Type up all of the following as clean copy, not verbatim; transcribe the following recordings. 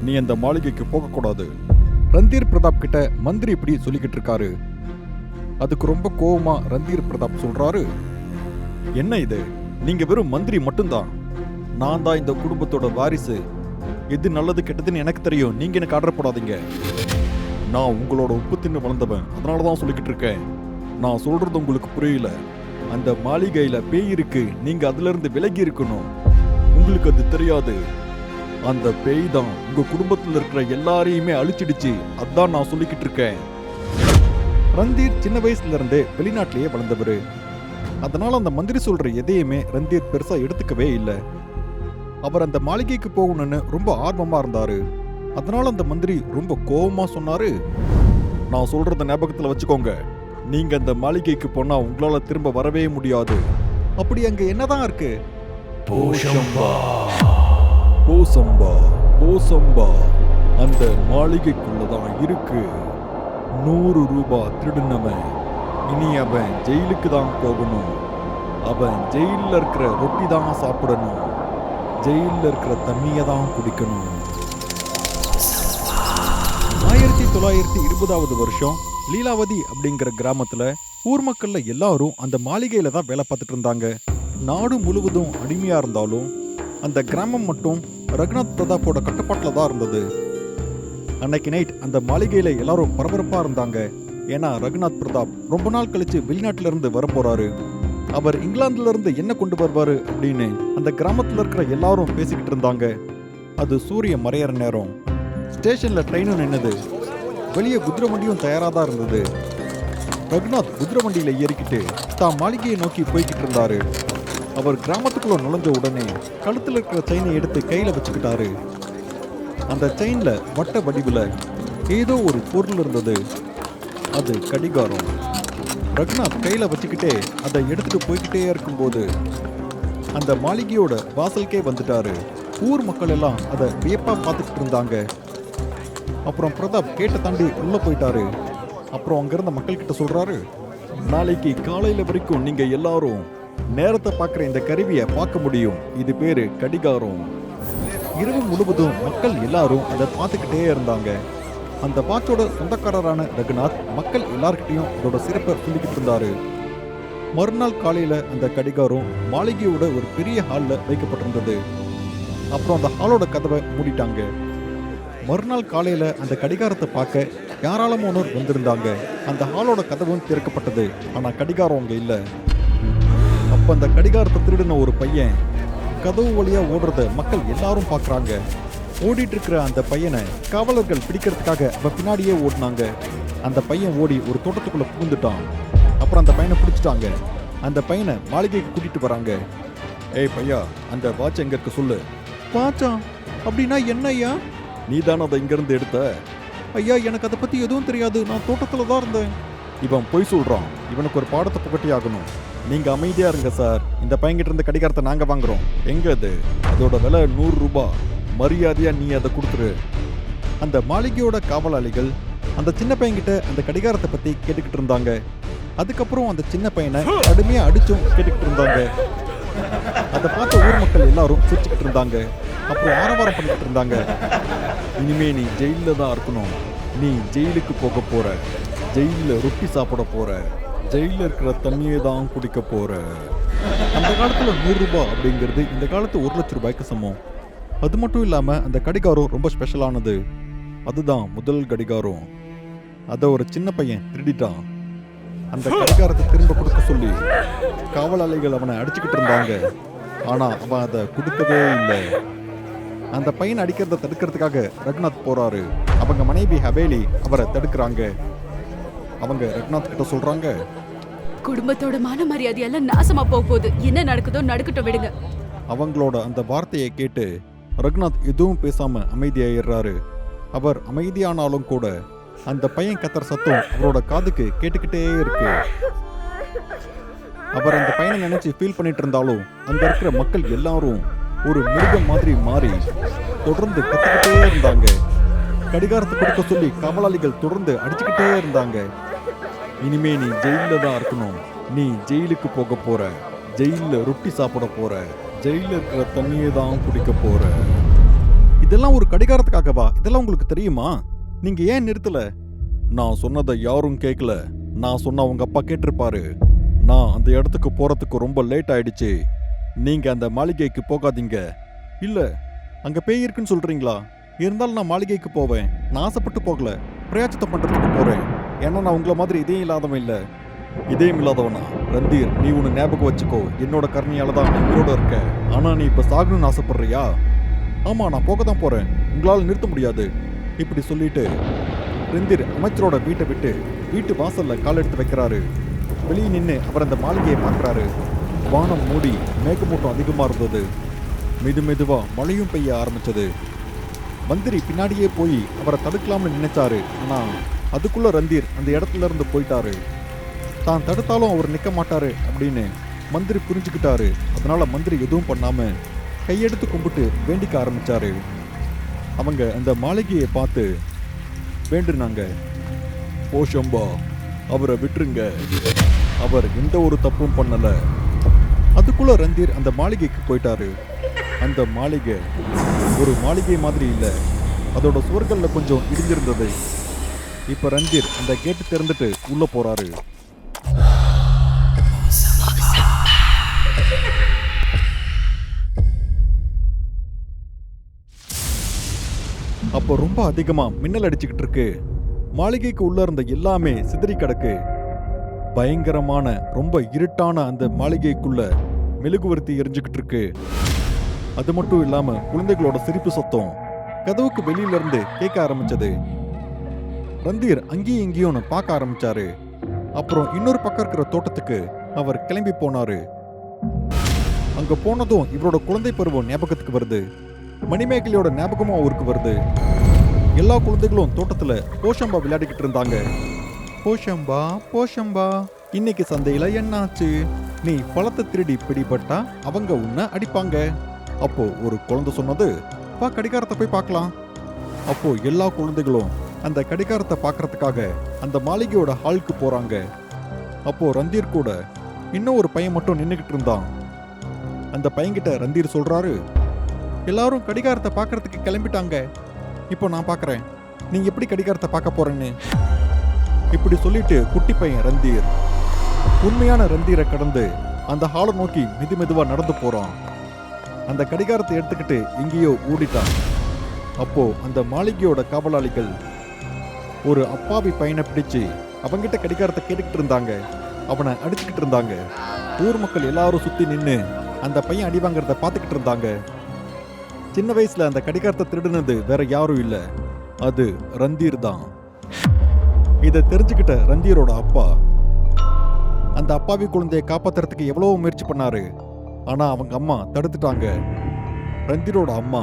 நீ அந்த மாளிகைக்கு போகக்கூடாது. ரந்தீர் பிரதாப் கிட்ட மந்திரி இப்படி சொல்லிக்கிட்டு இருக்காரு. அதுக்கு ரொம்ப கோவமா ரந்தீர் பிரதாப் சொல்றாரு, என்ன இது, நீங்க வெறும் மந்திரி மட்டும்தான். நான் தான் இந்த குடும்பத்தோட வாரிசு. எது நல்லது கெட்டதுன்னு எனக்கு தெரியும். நீங்க எனக்கு ஆர்டர் போடாதீங்க. நான் உங்களோட உப்பு தின்னு வளர்ந்தவன், அதனாலதான் சொல்லிக்கிட்டு இருக்கேன். நான் சொல்றது உங்களுக்கு புரியல. அந்த மாளிகையில பேய் இருக்கு. நீங்க அதுல இருந்து விலகி இருக்கணும். உங்களுக்கு அது தெரியாது. அந்த பேய் தான் உங்க குடும்பத்துல இருக்கிற எல்லாரையுமே அழிச்சிடுச்சு. அதான் நான் சொல்லிக்கிட்டு இருக்கேன். ரந்தீர் சின்ன வயசுல இருந்தே வெளிநாட்டிலேயே வளர்ந்தவரு. அதனால அந்த மந்திரி சொல்ற எதையுமே ரந்தீர் பெருசா எடுத்துக்கவே இல்லை. அவர் அந்த மாளிகைக்கு போகணும்னு ரொம்ப ஆர்வமா இருந்தாரு. அதனால அந்த மந்திரி ரொம்ப கோவமா சொன்னாரு, நான் சொல்றத ஞாபகத்துல வச்சுக்கோங்க. நீங்க அந்த மாளிகைக்கு போனா உங்களால திரும்ப வரவே முடியாது. அப்படி அங்க என்னதான் இருக்கு? போஷம்பா போசம்பா போசம்பா அந்த மாளிகைக்குள்ளதான் இருக்கு. 100 ரூபாய் திருடுனவன் இனி அவன் ஜெயிலுக்கு தான் போகணும். அவன் ஜெயில இருக்கிற ரொட்டி தான் சாப்பிடணும். ஜெயில இருக்கிற தண்ணியை தான் குடிக்கணும். 1920வது வருஷம் லீலாவதி அப்படிங்கிற கிராமத்துல ஊர் மக்கள்ல எல்லாரும் அந்த மாளிகையில தான் வேலை பார்த்துட்டு இருந்தாங்க. நாடு முழுவதும் அடிமையா இருந்தாலும் அந்த கிராமம் மட்டும் ரகுநாத் பிரதாப்போட கட்டுப்பாட்டில் தான் இருந்தது. அன்னைக்கு நைட் அந்த மாளிகையில எல்லாரும் பரபரப்பா இருந்தாங்க. ஏன்னா ரகுநாத் பிரதாப் ரொம்ப நாள் கழிச்சு வெளிநாட்டுல இருந்து வர போறாரு. அவர் இங்கிலாந்துல இருந்து என்ன கொண்டு வருவாரு அப்படின்னு அந்த கிராமத்துல இருக்கிற எல்லாரும் பேசிக்கிட்டு இருந்தாங்க. அது சூரிய மறையற நேரம். ஸ்டேஷன்ல ட்ரெயினும் நின்னது. வெளியே குதிரை வண்டியும் தயாரா தான் இருந்தது. ரகுநாத் குதிரை வண்டியில ஏறிக்கிட்டு தான் மாளிகையை நோக்கி போய்கிட்டு இருந்தாரு. அவர் கிராமத்துக்குள்ள நுழைஞ்ச உடனே கழுத்துல இருக்கிற செயினை எடுத்து கையில வச்சுக்கிட்டாரு. அந்த செயின்ல வட்ட வடிவுல ஏதோ ஒரு பொருள் இருந்தது. அது கடிகாரம். ரகுநாத் கையில வச்சுக்கிட்டே அதை எடுத்துட்டு போய்கிட்டே இருக்கும்போது அந்த மாளிகையோட வாசலுக்கே வந்துட்டாரு. ஊர் மக்கள் எல்லாம் அதை வியப்பா பார்த்துக்கிட்டு இருந்தாங்க. அப்புறம் பிரதாப் கேட்ட தாண்டி உள்ள போயிட்டாரு. அப்புறம் அங்கிருந்த மக்கள் கிட்ட சொல்றாரு, நாளைக்கு காலையில வரைக்கும் நீங்க எல்லாரும் நேரத்தை பார்க்குற இந்த கருவியை பார்க்க முடியும். இது பேரு கடிகாரம். இரவு முழுவதும் மக்கள் எல்லாரும் அதை பார்த்துக்கிட்டே இருந்தாங்க. அந்த வாட்சோட சொந்தக்காரரான ரகுநாத் மக்கள் எல்லார்கிட்டையும் அதோட சிறப்பை சொல்லிக்கிட்டு இருந்தாரு. மறுநாள் காலையில அந்த கடிகாரம் மாளிகையோட ஒரு பெரிய ஹால்ல வைக்கப்பட்டிருந்தது. அப்புறம் அந்த ஹாலோட கதவை மூடிட்டாங்க. மறுநாள் காலையில அந்த கடிகாரத்தை பார்க்க யாராலமோனோர் வந்திருந்தாங்க. அந்த ஹாலோட கதவும் திறக்கப்பட்டது. ஆனா கடிகாரம் அங்க இல்ல. அப்ப அந்த கடிகாரத்தை திருடின ஒரு பையன் கதவு வழியா ஓடுறத மக்கள் எல்லாரும் பாக்குறாங்க. ஓடிட்டு இருக்கிற அந்த பையனை காவலர்கள் பிடிக்கிறதுக்காக அவன் பின்னாடியே ஓடினாங்க. அந்த பையன் ஓடி ஒரு தோட்டத்துக்குள்ள புகுந்துட்டான். அப்புறம் அந்த பையனை பிடிச்சிட்டாங்க. அந்த பையனை மாளிகைக்கு கூட்டிட்டு வராங்க. ஏய் பையா, அந்த வாட்ச் எங்க இருக்கு சொல்லு. வாட்சா? அப்படின்னா என்ன ஐயா? நீ தானே அதை இங்கிருந்து எடுத்த? ஐயா, எனக்கு அதை பத்தி எதுவும் தெரியாது. நான் தோட்டத்துல தான் இருந்தேன். இவன் பொய் சொல்றான். இவனுக்கு ஒரு பாடத்தை புகட்டி ஆகணும். நீங்க அமைதியா இருங்க சார். இந்த பையன்கிட்ட இருந்த கடிகாரத்தை நாங்க வாங்குறோம். எங்க அது? அதோட விலை 100 ரூபாய். மரியாதையா நீ அதை கொடுத்துரு. அந்த மாளிகையோட காவலாளிகள் அந்த சின்ன பையன்கிட்ட அந்த கடிகாரத்தை பத்தி கேட்டுக்கிட்டு இருந்தாங்க. அதுக்கப்புறம் அந்த சின்ன பையனை கடுமையா அடிச்சும் கேட்டுக்கிட்டு இருந்தாங்க. அதை பார்த்த ஊர் மக்கள் எல்லாரும் சிரிச்சுக்கிட்டு இருந்தாங்க. அப்புறம் ஆரவாரம் பண்ணிக்கிட்டு இருந்தாங்க. இனிமே நீ ஜெயில தான் இருக்கணும். நீ ஜெயிலுக்கு போக போற. ஜெயில ரொட்டி சாப்பிட போற. ஜெயில இருக்கிற தண்ணியை தான் குடிக்க போற. அந்த காலத்துல 100 ரூபாய் அப்படிங்கிறது இந்த காலத்து 1 லட்சம் ரூபாய்க்கு சமம். அது மட்டும் இல்லாம அந்த கடிகாரம் ரொம்ப ஸ்பெஷலானது. அதுதான் முதல் கடிகாரம். அதை ஒரு சின்ன பையன் திருடிட்டான். அந்த கடிகாரத்தை திரும்ப கொடுக்க சொல்லி காவலாளிகள் அவனை அடிச்சுக்கிட்டு இருந்தாங்க. ஆனா அவன் அதை கொடுக்கவே இல்லை. அந்த பையன் அடிக்கிறத தடுக்கிறதுக்காக ரகுநாத் போறாரு. அவங்க மனைவி ஹவேலி அவரை தடுக்கிறாங்க. அவங்க ரகுநாத் கிட்ட சொல்றாங்க, குடும்பத்தோட மான மரியாதையெல்லாம் நாசமா போகுது. என்ன நடக்குதோ நடக்கட்டும், விடுங்க. அவங்களோட அந்த வார்த்தையை கேட்டு ரகுநாத் எதுவும் பேசாம அமைதியாயிடுறாரு. அவர் அமைதியானாலும் கூட அந்த பையன் கத்துற சத்தம் அவரோட காதுக்கு கேட்டுக்கிட்டே இருக்கு. அவர் அந்த பையனை நினைச்சு ஃபீல் பண்ணிட்டு இருந்தாலும் அங்க இருக்கிற மக்கள் எல்லாரும் ஒரு மிருகம் மாதிரி மாறி தொடர்ந்து கத்துக்கிட்டே இருந்தாங்க. கடிகாரத்தை கொடுக்க சொல்லி காவலாளிகள் தொடர்ந்து அடிச்சுக்கிட்டே இருந்தாங்க. இனிமே நீ ஜெயில தான் இருக்கணும். நீ ஜெயிலுக்கு போக போற. ஜெயில ரொட்டி சாப்பிட போற. ஜெயில இருக்கிற தண்ணியை தான் குடிக்க போற. இதெல்லாம் ஒரு கடிகாரத்துக்காகவா? இதெல்லாம் உங்களுக்கு தெரியுமா? நீங்க ஏன் நிறுத்தல? நான் சொன்னதை யாரும் கேட்கல. நான் சொன்ன உங்க அப்பா கேட்டிருப்பாரு. நான் அந்த இடத்துக்கு போறதுக்கு ரொம்ப லேட் ஆயிடுச்சு. நீங்க அந்த மாளிகைக்கு போகாதீங்க. இல்ல, அங்க பேய் இருக்குன்னு சொல்றீங்களா? இருந்தாலும் நான் மாளிகைக்கு போவேன். நான் ஆசைப்பட்டு போகல, பிரயாச்சத்தை பண்றதுக்கு போறேன். ஏன்னா நான் உங்களை மாதிரி இதயம் இல்லாதவன் இல்ல. இதயம் இல்லாதவனா? ரந்தீர், நீ ஒன்று ஞாபகம் வச்சுக்கோ. என்னோட கருணையால தான் நீ உயிரோட இருக்க. ஆனா நீ இப்ப சாகணும்னு ஆசைப்படுறியா? ஆமா, நான் போக தான் போறேன். உங்களால் நிறுத்த முடியாது. இப்படி சொல்லிட்டு ரந்தீர் அமைச்சரோட வீட்டை விட்டு வீட்டு வாசல்ல கால் எடுத்து வைக்கிறாரு. வெளியே நின்று அவர் அந்த மாளிகையை பார்க்குறாரு. வானம் மூடி மேகமூட்டம் அதிகமாக இருந்தது. மெதுவா மழையும் பெய்ய ஆரம்பிச்சது. மந்திரி பின்னாடியே போய் அவரை தடுக்கலாம்னு நினைச்சாரு. ஆனா அதுக்குள்ள ரந்தீர் அந்த இடத்துல இருந்து போயிட்டாரு. தான் தடுத்தாலும் அவர் நிற்க மாட்டாரு அப்படின்னு மந்திரி புரிஞ்சுக்கிட்டாரு. அதனால மந்திரி எதுவும் பண்ணாம கையெடுத்து கும்பிட்டு வேண்டிக்க ஆரம்பிச்சாரு. அவங்க அந்த மாளிகையை பார்த்து வேண்டுனாங்க. போஷம்பா, அவரை விட்டுருங்க. அவர் எந்த ஒரு தப்பும் பண்ணல. அதுக்குள்ள ரந்தீர் அந்த மாளிகைக்கு போயிட்டாரு. அந்த மாளிகை ஒரு மாளிகை மாதிரி இல்ல. அதோட சுவர்கள்ல கொஞ்சம் இடிஞ்சிருந்தது. இப்ப ரந்தீர் அந்த கேட்டு திறந்துட்டு உள்ள போறாரு. அப்போ ரொம்ப அதிகமா மின்னல் அடிச்சுக்கிட்டு இருக்கு. மாளிகைக்கு உள்ள இருந்த எல்லாமே சிதறி கிடக்கு. பயங்கரமான ரொம்ப இருட்டான அந்த மாளிகைக்குள்ள மெழுகுவர்த்தி எரிஞ்சுக்கிட்டு இருக்கு. அது மட்டும் இல்லாம குழந்தைகளோட சிரிப்பு சத்தம் கதவுக்கு வெளியில இருந்து கேட்க ஆரம்பிச்சது. ரந்தீர் அங்கேயும் இங்கேயும் பார்க்க ஆரம்பிச்சாரு. அப்புறம் இன்னொரு பக்கம் இருக்கிற தோட்டத்துக்கு அவர் கிளம்பி போனாரு. அங்க போனதும் இவரோட குழந்தை பருவம் ஞாபகத்துக்கு வருது. மணிமேகலையோட ஞாபகமும் அவருக்கு வருது. எல்லா குழந்தைகளும் தோட்டத்துல போஷம்பா விளையாடிக்கிட்டு இருந்தாங்க. போஷம்பா, போஷம்பா, இன்னைக்கு சந்தையில என்னாச்சு? நீ பழத்தை திருடி பிடிபட்டா அவங்க உன்னை அடிப்பாங்க. அப்போ ஒரு குழந்தை சொன்னது, வா கடிகாரத்தை போய் பார்க்கலாம். அப்போ எல்லா குழந்தைகளும் அந்த கடிகாரத்தை பார்க்கறதுக்காக அந்த மாளிகையோட ஹாலுக்கு போறாங்க. அப்போ ரந்தீர் கூட இன்னும் ஒரு பையன் மட்டும் நின்றுகிட்டு இருந்தான். அந்த பையன்கிட்ட ரந்தீர் சொல்றாரு, எல்லாரும் கடிகாரத்தை பார்க்கறதுக்கு கிளம்பிட்டாங்க. இப்போ நான் பார்க்கறேன் நீ எப்படி கடிகாரத்தை பார்க்க போறேன்னு. இப்படி சொல்லிட்டு குட்டி பையன் ரந்தீர் உண்மையான ரந்தீரை கடந்து அந்த ஹாலை நோக்கி மெதுவா நடந்து போறான். அந்த கடிகாரத்தை எடுத்துக்கிட்டு எங்கேயோ ஓடிட்டான். அப்போ அந்த மாளிகையோட காவலாளிகள் ஒரு அப்பாவி பையனை பிடிச்சு அவங்கிட்ட கடிகாரத்தை கேட்டுக்கிட்டு இருந்தாங்க. அவனை அடிச்சுக்கிட்டு இருந்தாங்க. ஊர் மக்கள் எல்லாரும் சுத்தி நின்று அந்த பையன் அடி வாங்குறத பார்த்துக்கிட்டு இருந்தாங்க. சின்ன வயசுல அந்த கடிகாரத்தை திருடுனது வேற யாரும் இல்ல, அது ரந்தீர் தான். இதை தெரிஞ்சுக்கிட்ட ரந்தீரோட அப்பா அந்த அப்பாவி குழந்தையை காப்பாத்துறதுக்கு எவ்வளவோ முயற்சி பண்ணாரு. ஆனா அவங்க அம்மா தடுத்துட்டாங்க. ரந்தீரோட அம்மா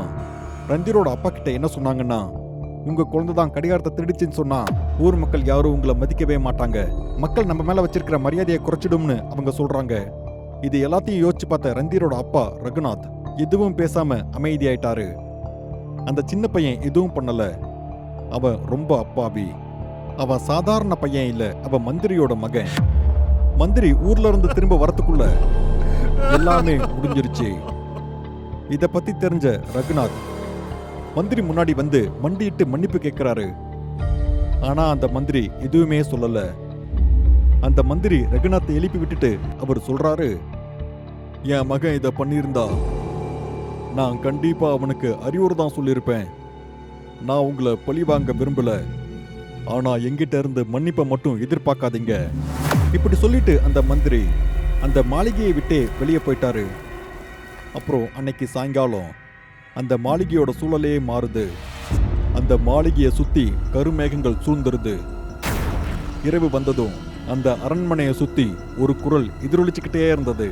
ரந்தீரோட அப்பா கிட்ட என்ன சொன்னாங்கன்னா, உங்க குழந்தை தான் கடிகாரத்தை திருடிச்சுன்னு சொன்னா ஊர் மக்கள் யாரும் உங்களை மதிக்கவே மாட்டாங்க. மக்கள் நம்ம மேல வச்சிருக்கிற மரியாதையை குறைச்சிடும்னு அவங்க சொல்றாங்க. இது எல்லாத்தையும் யோசிச்சு பார்த்த ரந்தீரோட அப்பா ரகுநாத் எதுவும் பேசாம அமைதியாயிட்டாரு. அந்த சின்ன பையன் எதுவும் பண்ணல. அவன் ரொம்ப அப்பாவி. அவன் சாதாரண பையன் இல்ல, அவன் மந்திரியோட மகன். மந்திரி ஊர்ல இருந்து திரும்ப வரத்துக்குள்ள எல்லாமே முடிஞ்சிருச்சு. இத பத்தி தெரிஞ்ச ரகுநாத் மந்திரி முன்னாடி வந்து மண்டிட்டு மன்னிப்பு கேட்கிறாரு. ஆனா அந்த மந்திரி எதுவுமே சொல்லல. அந்த மந்திரி ரகுநாத்தை எழுப்பி விட்டுட்டு அவர் சொல்றாரு, என் மகன் இதை பண்ணியிருந்தா நான் கண்டிப்பா அவனுக்கு அறிவுரை தான் சொல்லியிருப்பேன். நான் உங்களை பழி வாங்க விரும்பல. ஆனா எங்கிட்ட இருந்து மன்னிப்பை மட்டும் எதிர்பார்க்காதீங்க. இப்படி சொல்லிட்டு அந்த மந்திரி அந்த மாளிகையை விட்டே வெளியே போயிட்டாரு. அப்புறம் அன்னைக்கு சாயங்காலம் அந்த மாளிகையோட சூழலே மாறுது. அந்த மாளிகையை சுத்தி கருமேகங்கள் சூழ்ந்துருது. இரவு வந்ததும் அந்த அரண்மனையை சுத்தி ஒரு குரல் எதிரொலிச்சுக்கிட்டே இருந்தது.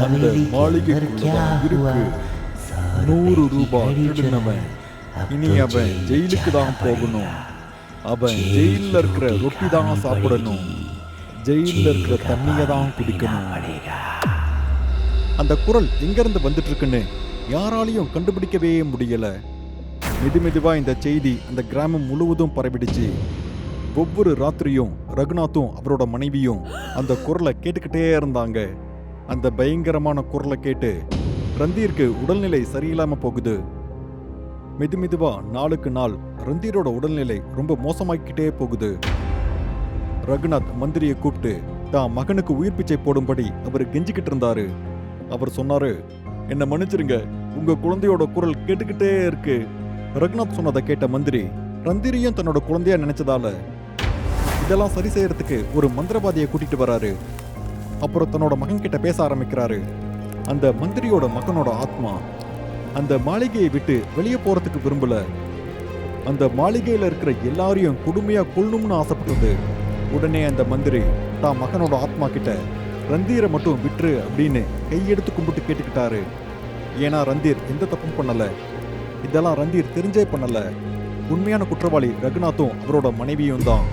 அந்த மாளிகைக்குள்ளதான் இருக்கு 100 ரூபாய் திருடினவன். இனி அவன் ஜெயிலுக்கு தான் போகணும். அவன் ஜெயில இருக்கிற ரொட்டி தான் சாப்பிடணும். ஜெயில இருக்கிற தண்ணியை தான் குடிக்கணும். அந்த குரல் எங்கிருந்து வந்துட்டு இருக்குன்னு யாராலையும் கண்டுபிடிக்கவே முடியல. மெதுவா இந்த செய்தி அந்த கிராமம் முழுவதும் பரவிடுச்சு. ஒவ்வொரு ராத்திரியும் ரகுநாத்தும் அவரோட மனைவியும் அந்த குரலை கேட்டுக்கிட்டே இருந்தாங்க. அந்த பயங்கரமான குரலை கேட்டு ரந்தீருக்கு உடல்நிலை சரியில்லாம போகுது. மெதுமெதுவா நாளுக்கு நாள் ரந்தீரோட உடல்நிலை ரொம்ப மோசமாக்கிட்டே போகுது. ரகுநாத் மந்திரியை கூப்பிட்டு தான் மகனுக்கு உயிர் பிச்சை போடும்படி அவர் கெஞ்சிக்கிட்டு இருந்தாரு. அவர் சொன்னாரு, என்ன மன்னிச்சிருங்க, உங்க குழந்தையோட குரல் கேட்டுக்கிட்டே இருக்கு. ரகுநாத் சொன்னதை கேட்ட மந்திரி ரந்தீரையும் தன்னோட குழந்தையா நினைச்சதால இதெல்லாம் சரி செய்யறதுக்கு ஒரு மந்திரவாதியை கூட்டிட்டு வராரு. அப்புறம் தன்னோட மகன் கிட்ட பேச ஆரம்பிக்கிறாரு. அந்த மந்திரியோட மகனோட ஆத்மா அந்த மாளிகையை விட்டு வெளியே போறதுக்கு விரும்பல. அந்த மாளிகையில இருக்கிற எல்லாரையும் கொடுமையா கொல்லணும்னு ஆசைப்பட்டது. உடனே அந்த மந்திரி தான் மகனோட ஆத்மா கிட்ட ரந்தீரை மட்டும் விட்டுரு அப்படின்னு கையெடுத்து கும்பிட்டு கேட்டுக்கிட்டாரு. ஏன்னா ரந்தீர் எந்த தப்பும் பண்ணல. இதெல்லாம் ரந்தீர் தெரிஞ்சே பண்ணல. உண்மையான குற்றவாளி ரகுநாத்தும் அவரோட மனைவியும் தான்.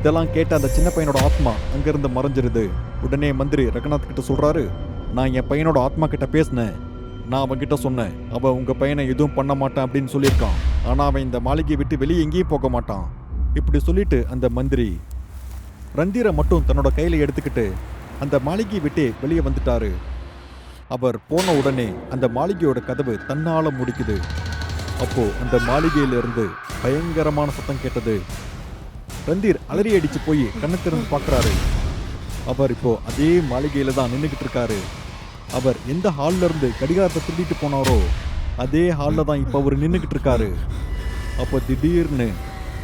இதெல்லாம் கேட்ட அந்த சின்ன பையனோட ஆத்மா அங்கிருந்து மறைஞ்சிருது. உடனே மந்திரி ரகுநாத் கிட்ட சொல்றாரு, நான் என் பையனோட ஆத்மா கிட்ட பேசினேன். நான் அவன்கிட்ட சொன்னேன், அவன் உங்க பையனை எதுவும் பண்ண மாட்டான் அப்படின்னு சொல்லியிருக்கான். ஆனா அவன் இந்த மாளிகையை விட்டு வெளியே எங்கேயும் போக மாட்டான். இப்படி சொல்லிட்டு அந்த மந்திரி ரந்தீரை மட்டும் தன்னோட கையில எடுத்துக்கிட்டு அந்த மாளிகையை விட்டு வெளியே வந்துட்டாரு. அவர் போன உடனே அந்த மாளிகையோட கதவு தன்னால முடிக்குது. அப்போ அந்த மாளிகையிலிருந்து பயங்கரமான சத்தம் கேட்டது. ரந்தீர் அலறி அடிச்சு போய் கண்ணை திறந்து பார்க்கறாரு. அவர் இப்போ அதே மாளிகையில தான் நின்றுகிட்டு இருக்காரு. அவர் எந்த ஹால்ல இருந்து கடிகாரத்தை திருடிட்டு போனாரோ அதே ஹால்ல தான் இப்போ அவர் நின்றுகிட்டு இருக்காரு. அப்போ திடீர்னு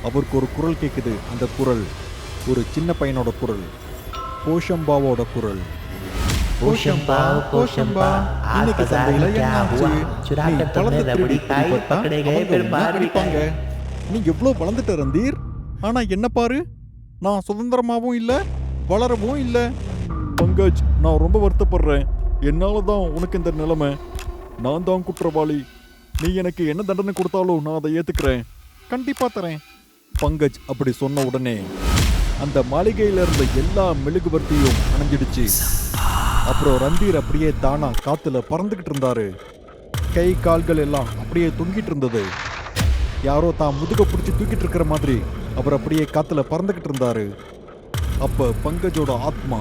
அவருக்கு ஒரு குரல் கேட்குது. அந்த குரல் ஒரு சின்ன பையனோட குரல், கோஷம்பாவோட குரல். கோஷம்பா கோஷம்பா இன்னைக்கு சந்தையில என்னாச்சு? நீ பழத்தை திருடி பிடிபட்டா அவங்க உன்னை அடிப்பாங்க. நீ எவ்வளோ வளர்ந்துட்ட ரந்தீர், ஆனா என்ன பாரு, நான் சுதந்திரமாவும் இல்ல வளரவும் இல்ல. பங்கஜ், நான் ரொம்ப வருத்தப்படுறேன். என்னால தான் உனக்கு இந்த நிலைமை. நான் தான் குற்றவாளி. நீ எனக்கு என்ன தண்டனை கொடுத்தாலும் நான் அதை ஏத்துக்கிறேன். கண்டிப்பா தரேன். பங்கஜ் அப்படி சொன்ன உடனே அந்த மாளிகையில இருந்த எல்லா மெழுகுவர்த்தியும் அணைஞ்சிடுச்சு. அப்புறம் ரந்தீர் அப்படியே தானா காத்துல பறந்துகிட்டு இருந்தாரு. கை கால்கள் எல்லாம் அப்படியே தொங்கிட்டு இருந்தது. யாரோ தான் முதுக பிடிச்சி தூக்கிட்டு இருக்கிற மாதிரி அவர் அப்படியே காத்துல பறந்துகிட்டு இருந்தாரு. அப்ப பங்கஜோட ஆத்மா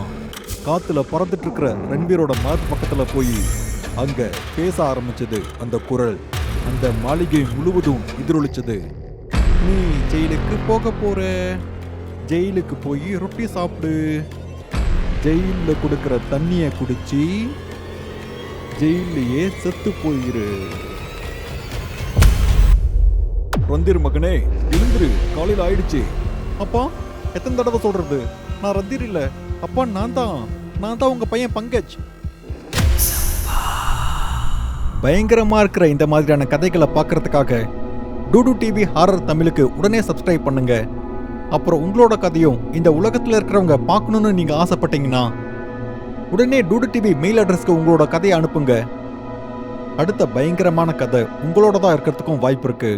காத்துல பறந்துட்டு இருக்கிற ரன்வீரோட மரத்து பக்கத்துல போய் அங்க பேச ஆரம்பிச்சது. அந்த குரல் அந்த மாளிகை முழுவதும் எதிரொலிச்சது. நீ ஜெயிலுக்கு போக போற, ஜெயிலுக்கு போய் ரொட்டி சாப்பிடு, ஜெயில கொடுக்கிற தண்ணிய குடிச்சு ஜெயிலையே செத்து போயிரு. ரந்தீர் மகனே, எழுந்துரு, காலையில் ஆயிடுச்சு. அப்பா, எத்தனை தடவை சொல்றது, நான் ரந்தீர் இல்ல அப்பா, நான் தான் உங்க பையன் பங்கஜ். பயங்கரமா இருக்கிற இந்த மாதிரியான கதைகளை பார்க்கறதுக்காக டூடு டிவி ஹாரர் தமிழுக்கு உடனே சப்ஸ்கிரைப் பண்ணுங்க. அப்புறம் உங்களோட கதையும் இந்த உலகத்தில் இருக்கிறவங்க பார்க்கணுன்னு நீங்க ஆசைப்பட்டீங்கன்னா உடனே டூடு டிவி மெயில் அட்ரஸ்க்கு உங்களோட கதையை அனுப்புங்க. அடுத்த பயங்கரமான கதை உங்களோட தான் இருக்கிறதுக்கும் வாய்ப்பு இருக்கு.